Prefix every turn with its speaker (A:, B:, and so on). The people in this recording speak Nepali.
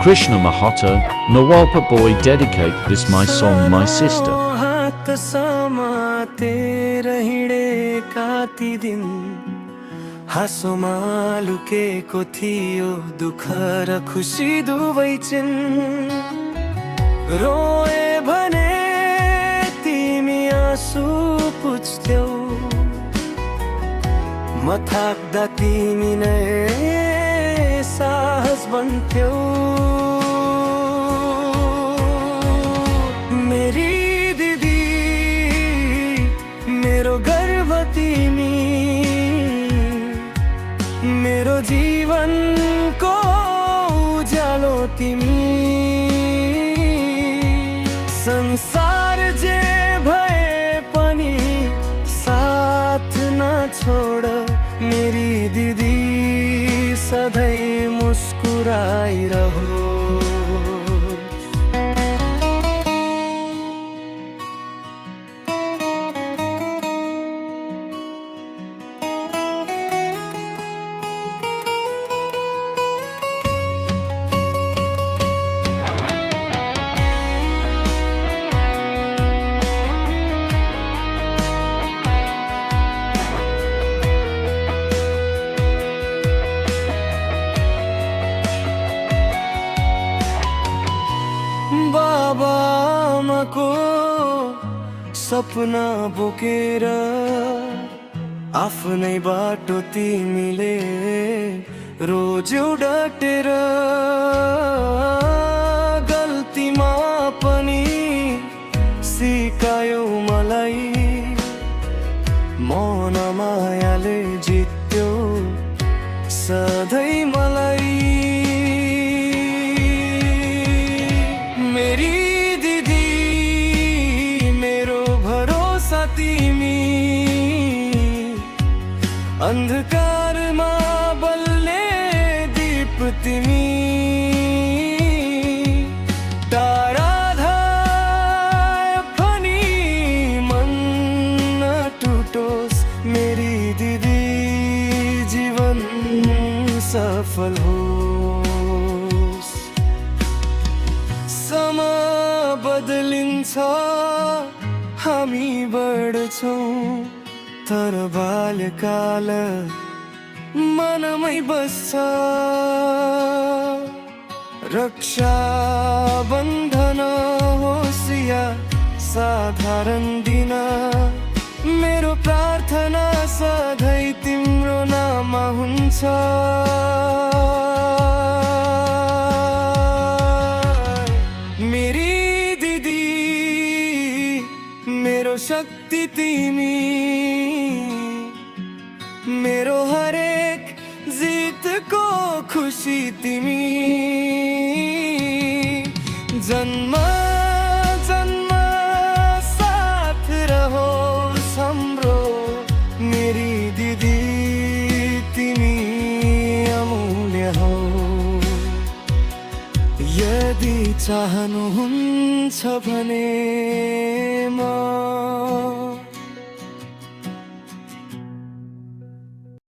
A: Krishna Mahato, Nawalpa boy dedicate this my song my sister.
B: हात समाते रहिडे काती दिन हाँसोमा लुकेको थियो दुःख र खुसी दुवै छिन् रोए भने तिमी आँसु पुछ्थ्यौ म थाक्दा तिमी नै साहस बन्थ्यौ मेरी दिदी मेरो गर्व तिमी मेरो जीवनको उज्यालो तिमी संसार जे भए पनि साथ नछोड मेरी दिदी सधैँ मुस्कुराइरहो बाबा आमाको सपना बोकेर आफ्नै बाटो तिमीले रोज्यौ डटेर गल्तीमा पनि सिकायौ मलाई मन मायाले जित्यो सधैँ मलाई मेरी दिदी मेरो भरोसा तिमी अन्धकारमा बल्ने दीप तिमी तारा धाय पनि मन नटुटोस् मेरी दिदी जीवन सफल होस् समय बदलिन्छ हामी बढ्छौँ तर बाल्यकाल मनमै बस्छ रक्षा बन्धन होस् या साधारण दिन मेरो प्रार्थना सधैँ तिम्रो नाममा हुन्छ मेरी दिदी मेरो शक्ति तिमी मेरो हरेक जितको खुसी तिमी जन्म जन्म साथ रहोस् हाम्रो मेरी दिदी तिमी अमूल्य हो यदि चाहनुहुन्छ भने म